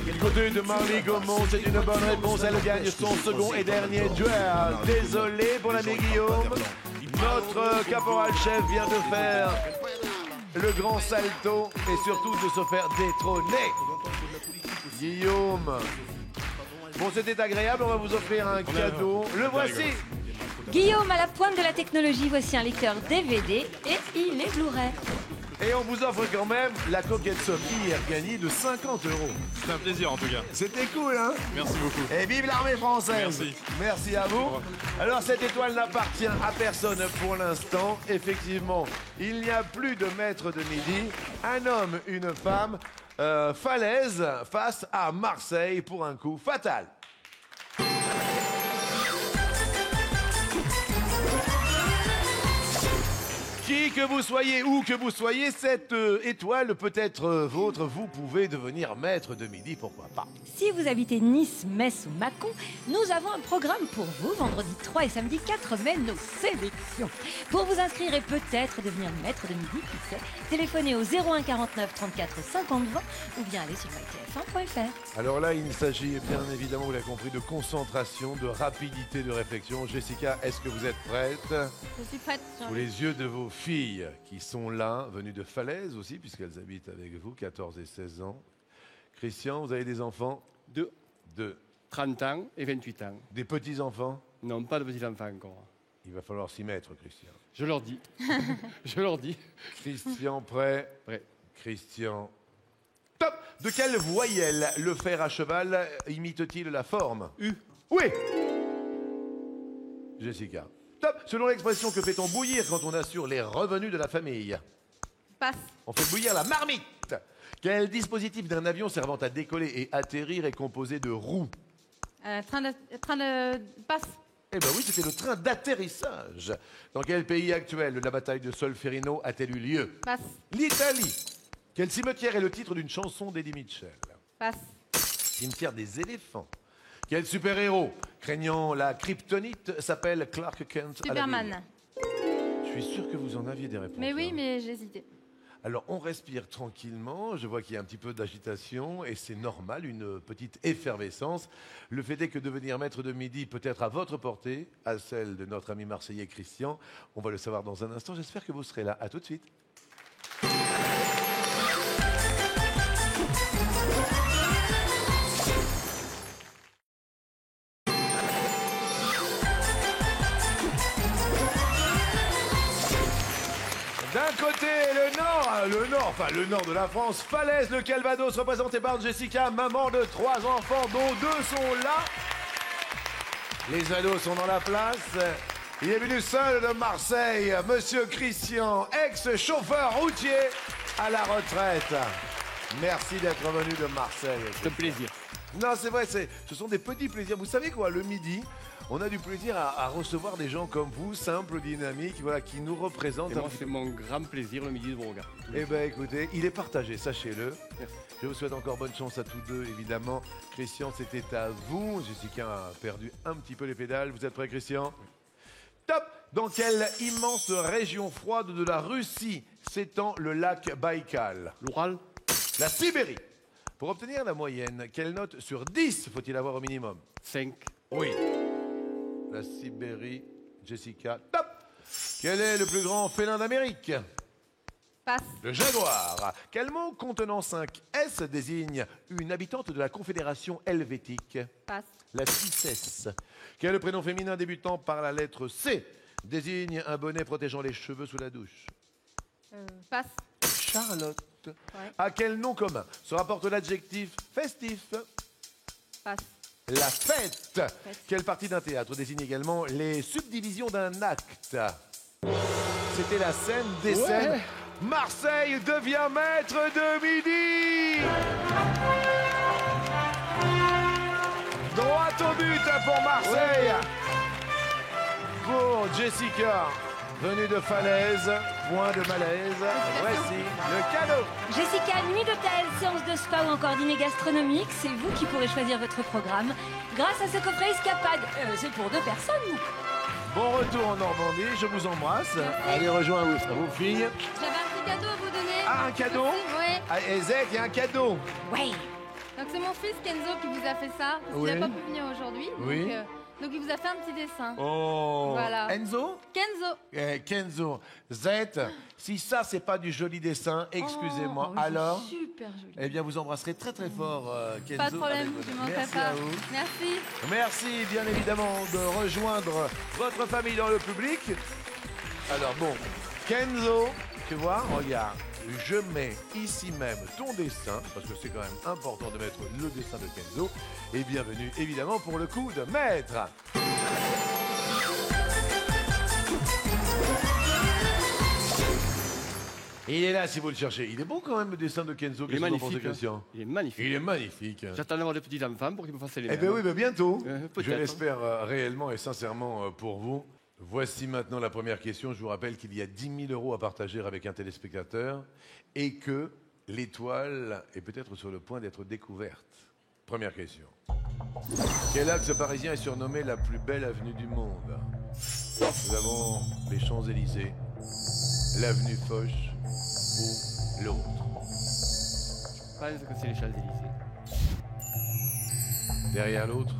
Speaker 1: Du côté de Marly Gaumont, c'est une bonne réponse. Elle gagne son second et dernier duel. Désolé pour l'ami Guillaume. Notre caporal-chef vient de faire le grand salto et surtout de se faire détrôner. Guillaume. Bon, c'était agréable. On va vous offrir un cadeau. Le voici.
Speaker 4: Guillaume, à la pointe de la technologie, voici un lecteur DVD et il est Blu-ray.
Speaker 1: Et on vous offre quand même la coquette Sophie Ergani de 50 €.
Speaker 2: C'était un plaisir en tout cas.
Speaker 1: C'était cool, hein?
Speaker 2: Merci beaucoup.
Speaker 1: Et vive l'armée française!
Speaker 2: Merci.
Speaker 1: Merci à vous. Alors, cette étoile n'appartient à personne pour l'instant. Effectivement, il n'y a plus de maître de midi. Un homme, une femme, Falaise face à Marseille pour un coup fatal. Qui que vous soyez, où que vous soyez, cette étoile peut être vôtre. Vous pouvez devenir maître de midi, pourquoi pas.
Speaker 4: Si vous habitez Nice, Metz ou Mâcon, nous avons un programme pour vous. Vendredi 3 et samedi 4 mai, nos sélections. Pour vous inscrire et peut-être devenir maître de midi, qui sait, téléphonez au 01 49 34 50 20 ou bien allez sur mytf1.fr.
Speaker 1: Alors là, il s'agit bien évidemment, vous l'avez compris, de concentration, de rapidité de réflexion. Jessica, est-ce que vous êtes prête?
Speaker 6: Je suis prête.
Speaker 1: Sous les yeux de vos filles qui sont là, venues de Falaise aussi, puisqu'elles habitent avec vous, 14 et 16 ans. Christian, vous avez des enfants?
Speaker 5: 2. 30 ans et 28 ans.
Speaker 1: Des petits-enfants?
Speaker 5: Non, pas de petits-enfants encore.
Speaker 1: Il va falloir s'y mettre, Christian.
Speaker 5: Je leur dis. Je leur dis.
Speaker 1: Christian, prêt?
Speaker 5: Prêt.
Speaker 1: Christian. Top! De quelle voyelle le fer à cheval imite-t-il la forme?
Speaker 5: U.
Speaker 1: Oui! Jessica. Top! Selon l'expression, que fait-on bouillir quand on assure les revenus de la famille?
Speaker 6: Passe.
Speaker 1: On fait bouillir la marmite. Quel dispositif d'un avion servant à décoller et atterrir est composé de roues?
Speaker 6: Train de... Passe.
Speaker 1: Eh bien oui, c'était le train d'atterrissage. Dans quel pays actuel la bataille de Solferino a-t-elle eu lieu?
Speaker 6: Passe.
Speaker 1: L'Italie. Quel cimetière est le titre d'une chanson d'Eddie Mitchell?
Speaker 6: Passe.
Speaker 1: Cimetière des éléphants. Quel super-héros, craignant la kryptonite, s'appelle Clark Kent à la
Speaker 6: Superman.
Speaker 1: ville? Je suis sûr que vous en aviez des réponses.
Speaker 6: Mais oui,
Speaker 1: hein.
Speaker 6: mais j'ai hésité.
Speaker 1: Alors, on respire tranquillement. Je vois qu'il y a un petit peu d'agitation et c'est normal, une petite effervescence. Le fait est que devenir maître de midi peut être à votre portée, à celle de notre ami marseillais Christian. On va le savoir dans un instant. J'espère que vous serez là. À tout de suite. D'un côté, le nord de la France, Falaise, le Calvados, représenté par Jessica, maman de 3 enfants, dont 2 sont là. Les ados sont dans la place. Il est venu seul de Marseille, monsieur Christian, ex-chauffeur routier à la retraite. Merci d'être venu de Marseille.
Speaker 5: C'est un plaisir.
Speaker 1: Non, c'est vrai, ce sont des petits plaisirs. Vous savez quoi, le midi, on a du plaisir à recevoir des gens comme vous, simples, dynamiques, voilà, qui nous représentent.
Speaker 5: Et moi, c'est mon grand plaisir le midi de vous regarder.
Speaker 1: Eh bien, écoutez, il est partagé, sachez-le. Je vous souhaite encore bonne chance à tous deux, évidemment. Christian, c'était à vous. Jessica a perdu un petit peu les pédales. Vous êtes prêts, Christian? Top! Dans quelle immense région froide de la Russie s'étend le lac Baïkal?
Speaker 5: L'Oural?
Speaker 1: La Sibérie. Pour obtenir la moyenne, quelle note sur 10 faut-il avoir au minimum?
Speaker 5: 5.
Speaker 1: Oui. La Sibérie, Jessica, top! Quel est le plus grand félin d'Amérique?
Speaker 6: Passe.
Speaker 1: Le jaguar. Quel mot contenant 5 S désigne une habitante de la Confédération helvétique?
Speaker 6: Passe.
Speaker 1: La Cissesse. Quel prénom féminin débutant par la lettre C désigne un bonnet protégeant les cheveux sous la douche?
Speaker 6: Passe.
Speaker 1: Charlotte.
Speaker 6: Ouais.
Speaker 1: À quel nom commun se rapporte l'adjectif festif?
Speaker 6: Passe.
Speaker 1: La fête. Quelle partie d'un théâtre désigne également les subdivisions d'un acte? C'était la scène des scènes. Marseille devient maître de midi. Droit au but pour Marseille. Pour Jessica, venue de Falaise, point de malaise. Voici le cadeau.
Speaker 4: Jessica, nuit d'hôtel, séance de spa ou encore dîner gastronomique, c'est vous qui pourrez choisir votre programme. Grâce à ce coffret Escapade, c'est pour 2 personnes.
Speaker 1: Bon retour en Normandie, je vous embrasse. Allez, rejoins vos filles.
Speaker 6: J'avais un petit cadeau à vous donner.
Speaker 1: Ah, un cadeau?
Speaker 6: Oui.
Speaker 1: Ah, Ezek, il y a un cadeau.
Speaker 4: Oui.
Speaker 6: Donc c'est mon fils Kenzo qui vous a fait ça. Parce
Speaker 1: Oui.
Speaker 6: qu'il n'a pas pu venir aujourd'hui.
Speaker 1: Oui.
Speaker 6: Donc il vous a fait un petit dessin.
Speaker 1: Oh.
Speaker 6: Voilà.
Speaker 1: Enzo?
Speaker 6: Kenzo.
Speaker 1: Kenzo. Zette, si ça, c'est pas du joli dessin, excusez-moi.
Speaker 4: Oh,
Speaker 1: alors,
Speaker 4: super joli.
Speaker 1: eh bien, vous embrasserez très très fort, Kenzo.
Speaker 6: Pas de problème,
Speaker 1: avec
Speaker 6: je
Speaker 1: votre-
Speaker 6: ne manquerai
Speaker 1: Merci
Speaker 6: pas.
Speaker 1: à vous.
Speaker 6: Merci.
Speaker 1: Merci bien évidemment de rejoindre votre famille dans le public. Alors bon, Kenzo, tu vois, regarde, je mets ici même ton dessin, parce que c'est quand même important de mettre le dessin de Kenzo. Et bienvenue évidemment pour le coup de maître. Il est là si vous le cherchez. Il est bon quand même le dessin de Kenzo.
Speaker 5: Il est
Speaker 1: Qu'est-ce que vous en pensez,
Speaker 5: magnifique.
Speaker 1: Christian?
Speaker 5: Il est magnifique.
Speaker 1: Il est magnifique.
Speaker 5: J'attends d'avoir des petits enfants pour qu'ils me fassent les
Speaker 1: Eh
Speaker 5: mêmes.
Speaker 1: bien oui, mais bientôt.
Speaker 5: Peut-être.
Speaker 1: Je l'espère réellement et sincèrement pour vous. Voici maintenant la première question. Je vous rappelle qu'il y a 10 000 € à partager avec un téléspectateur et que l'étoile est peut-être sur le point d'être découverte. Première question. Quel axe parisien est surnommé la plus belle avenue du monde? Nous avons les Champs-Élysées, l'avenue Foch ou l'autre.
Speaker 5: Je pense que c'est les Champs-Élysées.
Speaker 1: Derrière l'autre,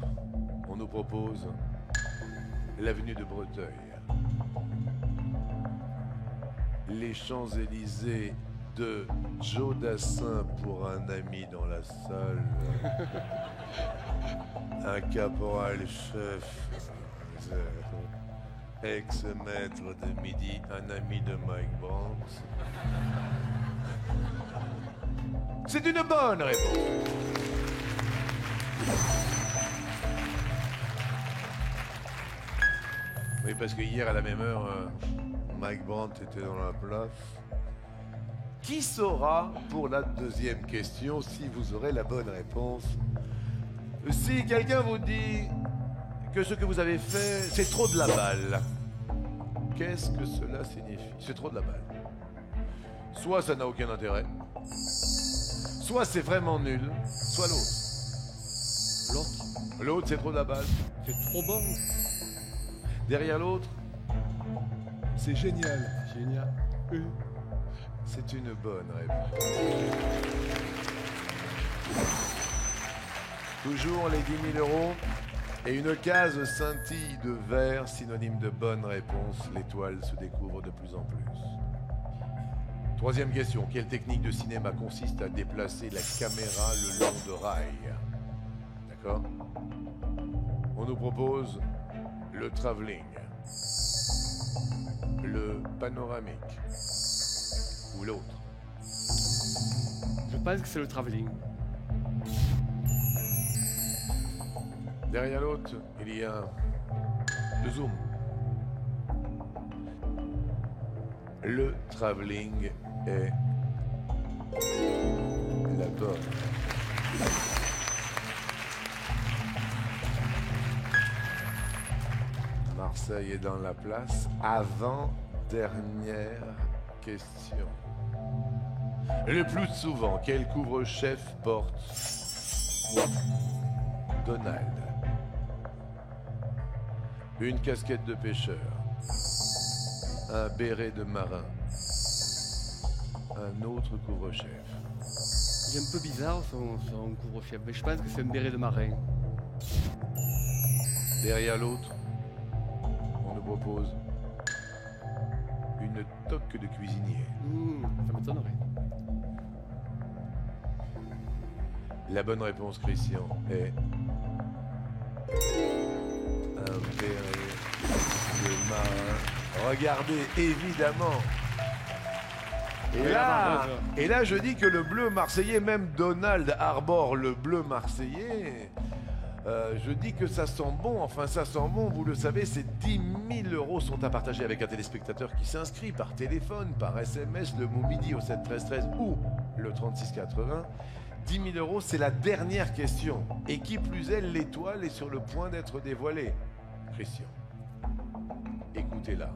Speaker 1: on nous propose l'avenue de Breteuil. Les Champs-Élysées de Joe Dassin pour un ami dans la salle. Un caporal chef. ex-maître de midi, un ami de Mike Brandt. C'est une bonne réponse. Oui, parce que hier, à la même heure, Mike Brandt était dans la place. Qui saura, pour la deuxième question, si vous aurez la bonne réponse? Si quelqu'un vous dit que ce que vous avez fait, c'est trop de la balle, qu'est-ce que cela signifie? C'est trop de la balle. Soit ça n'a aucun intérêt, soit c'est vraiment nul, soit l'autre.
Speaker 5: L'autre,
Speaker 1: L'autre, c'est trop de la balle.
Speaker 5: c'est trop bon.
Speaker 1: Derrière l'autre, c'est génial.
Speaker 5: Génial.
Speaker 1: C'est une bonne réponse. Toujours les 10 000 euros et une case scintille de vert, synonyme de bonne réponse. L'étoile se découvre de plus en plus. Troisième question. Quelle technique de cinéma consiste à déplacer la caméra le long de rails? D'accord? On nous propose le travelling, le panoramique ou l'autre.
Speaker 5: Je pense que c'est le travelling.
Speaker 1: Derrière l'autre, il y a le zoom. Le travelling est la bonne. Marseille est dans la place. Avant-dernière question. Le plus souvent, quel couvre-chef porte Donald? Une casquette de pêcheur, un béret de marin, un autre couvre-chef.
Speaker 5: Il est un peu bizarre son couvre-chef, mais je pense que c'est un béret de marin.
Speaker 1: Derrière l'autre, on nous propose une toque de cuisinier.
Speaker 5: Ça m'étonnerait.
Speaker 1: La bonne réponse, Christian, est un béret de marin. Regardez, évidemment. Et là, je dis que le bleu marseillais, même Donald arbore le bleu marseillais. Je dis que ça sent bon, enfin ça sent bon, vous le savez, ces 10 000 euros sont à partager avec un téléspectateur qui s'inscrit par téléphone, par SMS, le mot midi au 7 13 13 ou le 36 80. 10 000 euros, c'est la dernière question. Et qui plus est, l'étoile est sur le point d'être dévoilée. Christian, écoutez-la.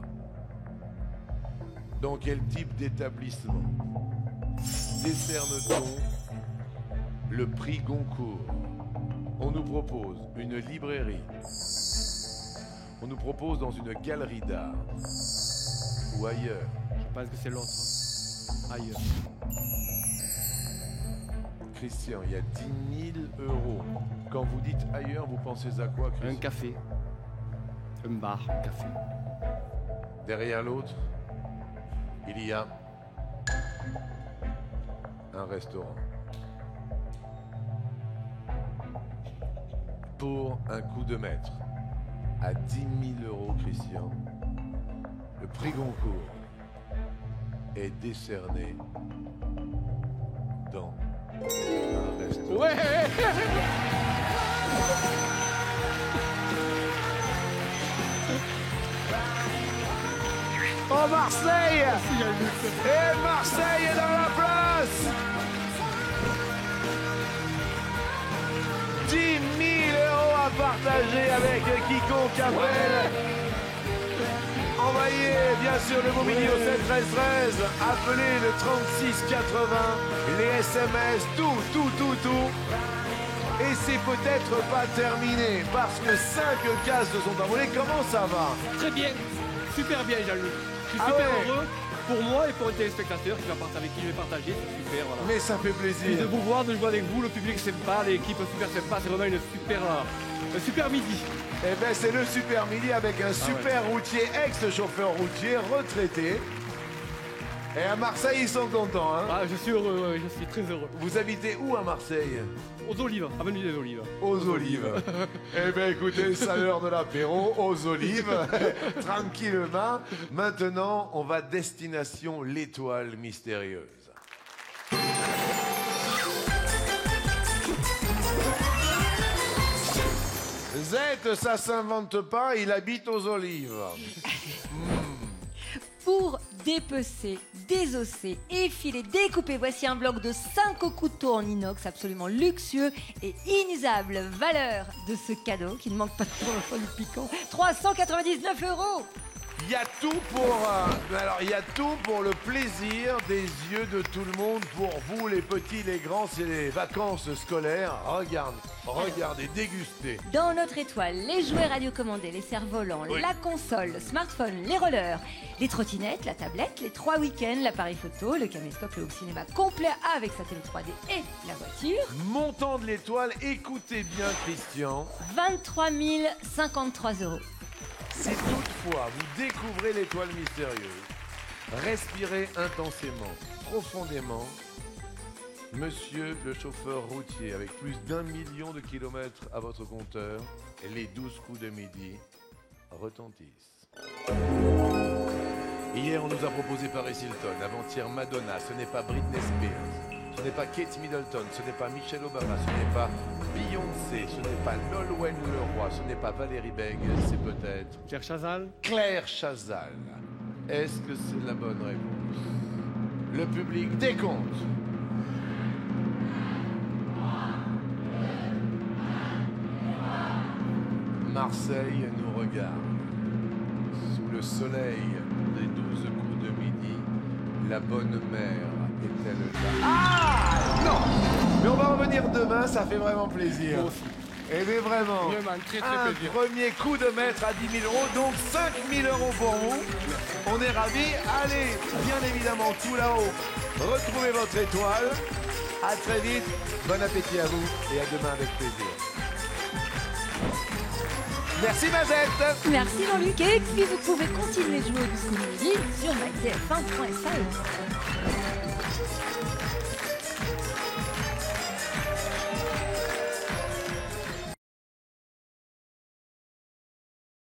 Speaker 1: Dans quel type d'établissement décerne-t-on le prix Goncourt? On nous propose une librairie. On nous propose dans une galerie d'art. Ou ailleurs.
Speaker 5: Je pense que c'est l'autre. Ailleurs.
Speaker 1: Christian, il y a 10 000 euros. Quand vous dites ailleurs, vous pensez à quoi, Christian?
Speaker 5: Un café. Un bar, un café.
Speaker 1: Derrière l'autre, il y a un restaurant. Pour un coup de maître, à 10 000 euros, Christian, le prix Goncourt est décerné dans un restaurant.
Speaker 5: Ouais.
Speaker 1: Oh, Marseille! Et Marseille est dans la place! 10 000 euros à partager avec quiconque appelle. Envoyez bien sûr le mot midi au 7 13 13. Appelez le 36 80. Les SMS, tout. Et c'est peut-être pas terminé parce que 5 cases se sont envolées. Comment ça va?
Speaker 5: Très bien. Super bien, Jean-Luc. Je suis
Speaker 1: Ah
Speaker 5: super
Speaker 1: ouais.
Speaker 5: heureux pour moi et pour le téléspectateur avec qui je vais partager. C'est super. Voilà.
Speaker 1: Mais ça fait
Speaker 5: Et
Speaker 1: plaisir.
Speaker 5: de vous voir, de jouer avec vous, le public sympa, l'équipe super sympa, c'est vraiment un super midi.
Speaker 1: Eh ben c'est le super midi avec un super routier, ex-chauffeur routier, retraité. Et à Marseille, ils sont contents, hein?
Speaker 5: Ah, je suis heureux, ouais, je suis très heureux.
Speaker 1: Vous habitez où à Marseille?
Speaker 5: Aux Olives, avenue des Olives.
Speaker 1: Aux Olives. Eh bien, écoutez, c'est l'heure de l'apéro, aux Olives, tranquillement. Maintenant, on va destination l'étoile mystérieuse. Z, ça s'invente pas, il habite aux Olives.
Speaker 4: Pour dépecer, désosser, effiler, découper, voici un bloc de 5 couteaux en inox absolument luxueux et inusable. Valeur de ce cadeau, qui ne manque pas de pour le piquant, 399 €.
Speaker 1: Il y a tout pour, il y a tout pour le plaisir des yeux de tout le monde. Pour vous, les petits, les grands, c'est les vacances scolaires. Regardez, dégustez.
Speaker 4: Dans notre étoile, les jouets radiocommandés, les cerfs-volants,
Speaker 1: Oui.
Speaker 4: la console, le smartphone, les rollers, les trottinettes, la tablette, les 3 week-ends, l'appareil photo, le caméscope, le home cinéma complet avec sa télé 3D et la voiture.
Speaker 1: Montant de l'étoile, écoutez bien Christian.
Speaker 4: 23 053 €.
Speaker 1: Si toutefois vous découvrez l'étoile mystérieuse, respirez intensément, profondément. Monsieur le chauffeur routier, avec plus d'1 million de kilomètres à votre compteur, et les 12 coups de midi retentissent. Hier, on nous a proposé Paris Hilton, avant-hier Madonna, ce n'est pas Britney Spears, ce n'est pas Kate Middleton, ce n'est pas Michelle Obama, ce n'est pas Beyoncé, ce n'est pas Nolwenn Leroy, ce n'est pas Valérie Beg, c'est peut-être
Speaker 5: Claire Chazal.
Speaker 1: Claire Chazal. Est-ce que c'est la bonne réponse? Le public décompte. Marseille nous regarde. Sous le soleil des 12 coups de midi, la bonne mère est-elle là? Ah non! Mais on va revenir demain, ça fait vraiment plaisir. Eh bien vraiment,
Speaker 5: Vraiment, très, très
Speaker 1: un
Speaker 5: plaisir.
Speaker 1: premier coup de maître à 10 000 €, donc 5 000 € pour vous. On est ravis. Allez, bien évidemment, tout là-haut, retrouvez votre étoile. À très vite, bon appétit à vous et à demain avec plaisir. Merci Mazette.
Speaker 4: Merci Jean-Luc. Et puis vous pouvez continuer de jouer au Disco Midi sur mytf1.fr.